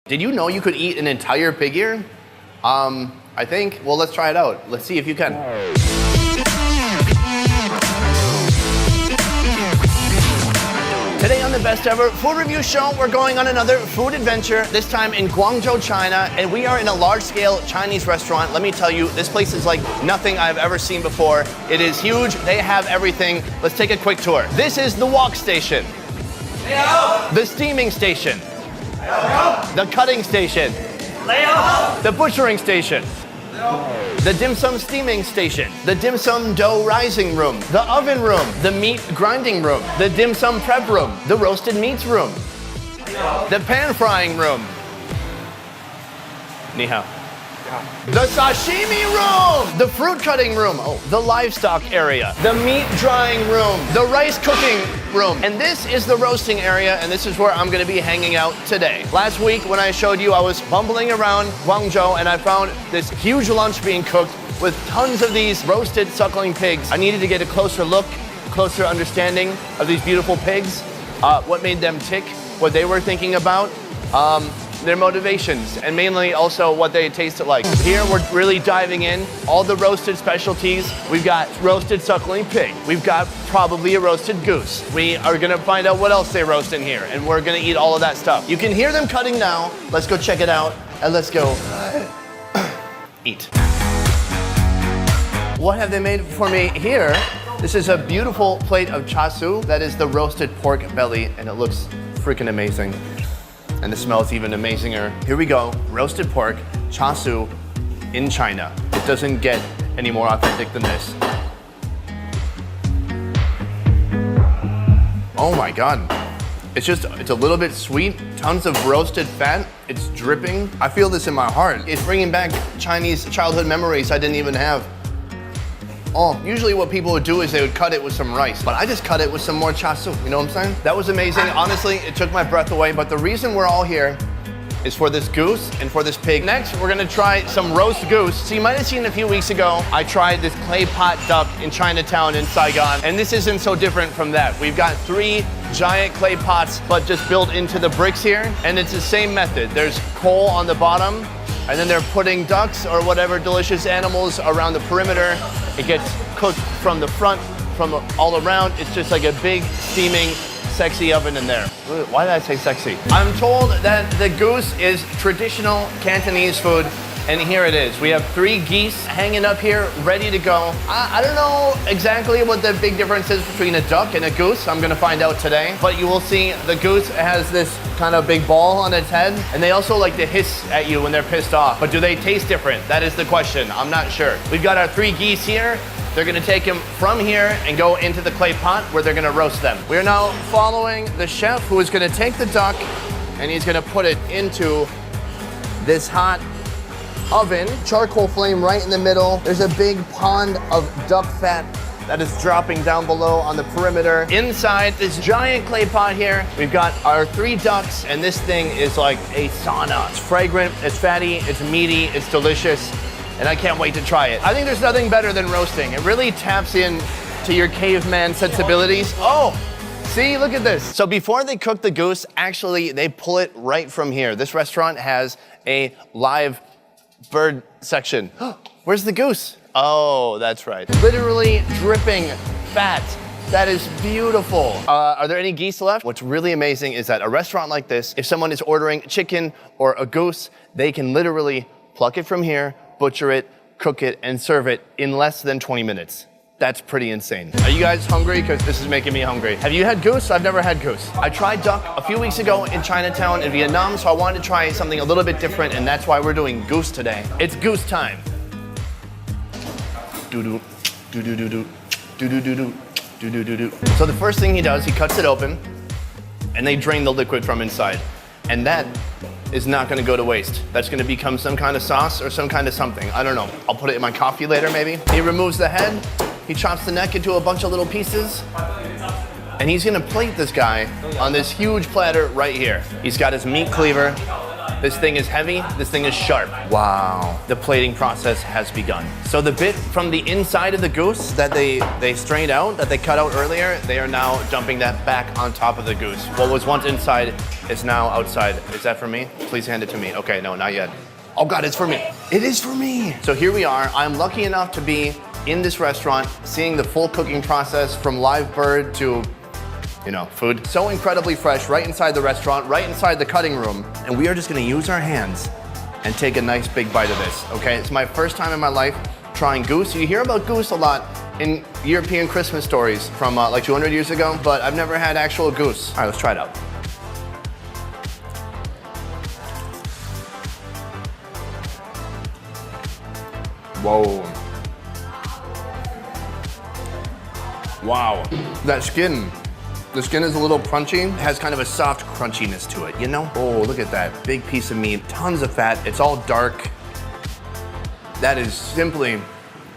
Did you know you could eat an entire pig ear? I think, well, let's try it out. Let's see if you can. Today on the Best Ever Food Review Show, we're going on another food adventure, this time in Guangzhou, China, and we are in a large-scale Chinese restaurant. Let me tell you, this place is like nothing I've ever seen before. It is huge, they have everything. Let's take a quick tour. This is the wok station, the steaming station, the cutting station, the butchering station, the dim sum steaming station, the dim sum dough rising room, the oven room, the meat grinding room, the dim sum prep room, the roasted meats room, the pan frying room. Ni hao. The sashimi room, the fruit cutting room, the livestock area, the meat drying room, the rice cooking room, and this is the roasting area, and this is where I'm gonna be hanging out today. Last week when I showed you, I was bumbling around Guangzhou and I found this huge lunch being cooked with tons of these roasted suckling pigs. I needed to get a closer look, closer understanding of these beautiful pigs, what made them tick, what they were thinking about, their motivations, and mainly also what they tasted like. Here we're really diving in, all the roasted specialties. We've got roasted suckling pig. We've got probably a roasted goose. We are gonna find out what else they roast in here, and we're gonna eat all of that stuff. You can hear them cutting now. Let's go check it out, and let's go eat. What have they made for me here? This is a beautiful plate of char siu. That is the roasted pork belly, and it looks freaking amazing. And the smell is even amazinger. Here we go, roasted pork, char siu in China. It doesn't get any more authentic than this. Oh my God. It's a little bit sweet, tons of roasted fat. It's dripping. I feel this in my heart. It's bringing back Chinese childhood memories I didn't even have. Usually what people would do is they would cut it with some rice, but I just cut it with some more char siu, you know what I'm saying? That was amazing. Honestly, it took my breath away, but the reason we're all here is for this goose and for this pig. Next, we're gonna try some roast goose. So you might have seen a few weeks ago, I tried this clay pot duck in Chinatown in Saigon, and this isn't so different from that. We've got 3 giant clay pots, but just built into the bricks here, and it's the same method. There's coal on the bottom, and then they're putting ducks or whatever delicious animals around the perimeter. It gets cooked from the front, from all around. It's just like a big, steaming, sexy oven in there. Why did I say sexy? I'm told that the goose is traditional Cantonese food, and here it is. We have 3 geese hanging up here, ready to go. I don't know exactly what the big difference is between a duck and a goose. I'm gonna find out today. But you will see the goose has this kind of big ball on its head, and they also like to hiss at you when they're pissed off. But do they taste different? That is the question. I'm not sure. We've got our 3 geese here. They're gonna take them from here and go into the clay pot where they're gonna roast them. We are now following the chef who is gonna take the duck and he's gonna put it into this hot oven, charcoal flame right in the middle. There's a big pond of duck fat that is dropping down below on the perimeter. Inside this giant clay pot here, we've got our 3 ducks, and this thing is like a sauna. It's fragrant, it's fatty, it's meaty, it's delicious, and I can't wait to try it. I think there's nothing better than roasting. It really taps in to your caveman sensibilities. Oh, see, look at this. So before they cook the goose, actually, they pull it right from here. This restaurant has a live bird section. Where's the goose? Oh, that's right. Literally dripping fat. That is beautiful. Are there any geese left? What's really amazing is that a restaurant like this, if someone is ordering chicken or a goose, they can literally pluck it from here, butcher it, cook it, and serve it in less than 20 minutes. That's pretty insane. Are you guys hungry? Because this is making me hungry. Have you had goose? I've never had goose. I tried duck a few weeks ago in Chinatown in Vietnam, so I wanted to try something a little bit different, and that's why we're doing goose today. It's goose time. Do-do, do-do-do-do, do-do-do-do, do-do-do-do. So the first thing he does, he cuts it open, and they drain the liquid from inside. And that is not gonna go to waste. That's gonna become some kind of sauce or some kind of something. I don't know. I'll put it in my coffee later, maybe. He removes the head. He chops the neck into a bunch of little pieces, and he's gonna plate this guy on this huge platter right here. He's got his meat cleaver, This thing is heavy, this thing is sharp. Wow. The plating process has begun. So the bit from the inside of the goose that they strained out, that they cut out earlier, they are now dumping that back on top of the goose. What was once inside is now outside. Is that for me? Please hand it to me. Okay, no, not yet. Oh God, it's for me. It is for me. So here we are. I'm lucky enough to be in this restaurant, seeing the full cooking process from live bird to, you know, food. So incredibly fresh, right inside the restaurant, right inside the cutting room. And we are just gonna use our hands and take a nice big bite of this, okay? It's my first time in my life trying goose. You hear about goose a lot in European Christmas stories from like 200 years ago, but I've never had actual goose. All right, let's try it out. Whoa. Wow. That skin. The skin is a little crunchy. It has kind of a soft crunchiness to it, you know? Oh, look at that. Big piece of meat, tons of fat. It's all dark. That is simply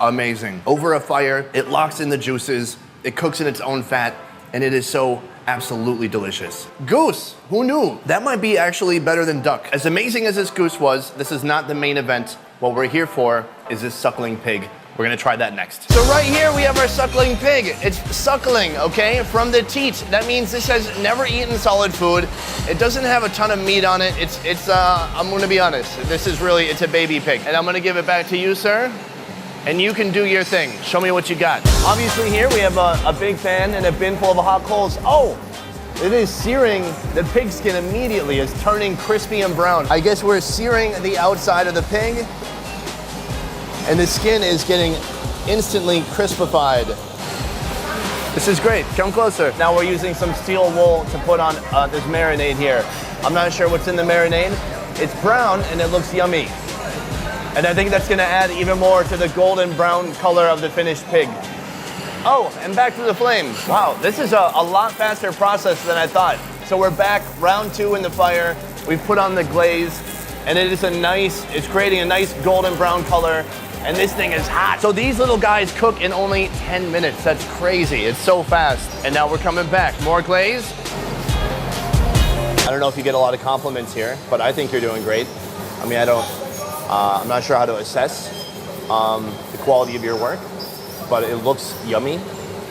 amazing. Over a fire, it locks in the juices, it cooks in its own fat, and it is so absolutely delicious. Goose, who knew? That might be actually better than duck. As amazing as this goose was, this is not the main event. What we're here for is this suckling pig. We're gonna try that next. So right here we have our suckling pig. It's suckling, okay, from the teat. That means this has never eaten solid food. It doesn't have a ton of meat on it. I'm gonna be honest, it's a baby pig. And I'm gonna give it back to you, sir. And you can do your thing. Show me what you got. Obviously here we have a big pan and a bin full of hot coals. Oh, it is searing the pig skin immediately. It's turning crispy and brown. I guess we're searing the outside of the pig, and the skin is getting instantly crispified. This is great, come closer. Now we're using some steel wool to put on this marinade here. I'm not sure what's in the marinade. It's brown and it looks yummy. And I think that's gonna add even more to the golden brown color of the finished pig. Oh, and back to the flame. Wow, this is a lot faster process than I thought. So we're back, round 2 in the fire. We've put on the glaze, and it's creating a nice golden brown color, and this thing is hot. So these little guys cook in only 10 minutes. That's crazy, it's so fast. And now we're coming back, more glaze. I don't know if you get a lot of compliments here, but I think you're doing great. I mean, I'm not sure how to assess the quality of your work, but it looks yummy,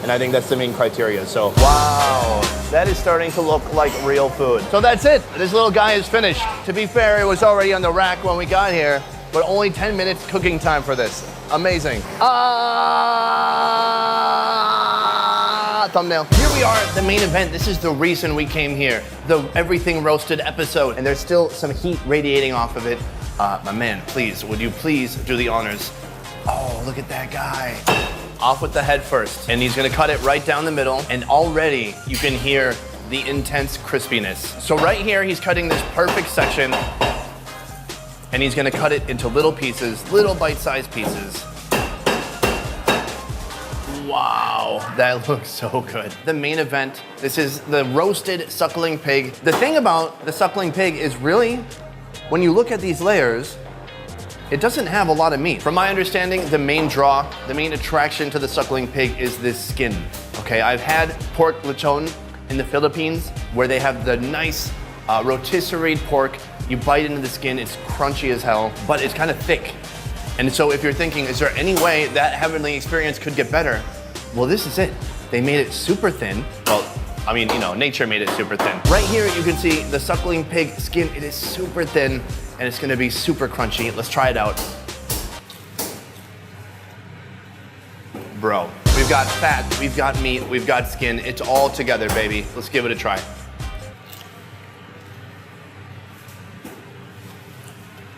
and I think that's the main criteria. So, wow, that is starting to look like real food. So that's it, this little guy is finished. To be fair, it was already on the rack when we got here, but only 10 minutes cooking time for this. Amazing. Thumbnail. Here we are, the main event. This is the reason we came here, the everything roasted episode, and there's still some heat radiating off of it. My man, please, would you please do the honors? Oh, look at that guy. Off with the head first. And he's gonna cut it right down the middle, and already you can hear the intense crispiness. So right here, he's cutting this perfect section, and he's gonna cut it into little pieces, little bite-sized pieces. Wow, that looks so good. The main event, this is the roasted suckling pig. The thing about the suckling pig is really, when you look at these layers, it doesn't have a lot of meat. From my understanding, the main draw, the main attraction to the suckling pig is this skin. Okay, I've had pork lechon in the Philippines where they have the nice rotisserie pork. You bite into the skin, it's crunchy as hell, but it's kind of thick. And so if you're thinking, is there any way that heavenly experience could get better? Well, this is it. They made it super thin. Well, I mean, you know, nature made it super thin. Right here, you can see the suckling pig skin. It is super thin, and it's gonna be super crunchy. Let's try it out. Bro, we've got fat, we've got meat, we've got skin. It's all together, baby. Let's give it a try.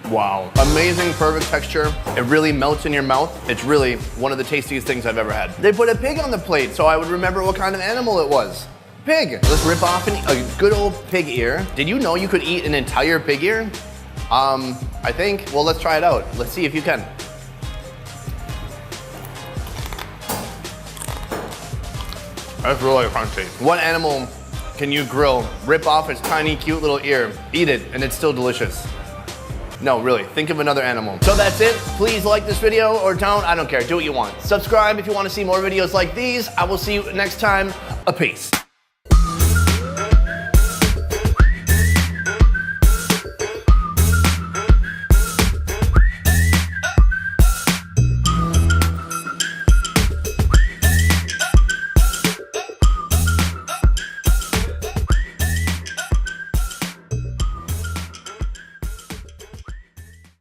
Wow, amazing, perfect texture. It really melts in your mouth. It's really one of the tastiest things I've ever had. They put a pig on the plate, so I would remember what kind of animal it was. Pig. Let's rip off a good old pig ear. Did you know you could eat an entire pig ear? I think. Well, let's try it out. Let's see if you can. That's really crunchy. What animal can you grill, rip off its tiny, cute little ear, eat it, and it's still delicious? No, really, think of another animal. So that's it. Please like this video or don't, I don't care, do what you want. Subscribe if you want to see more videos like these. I will see you next time. A peace.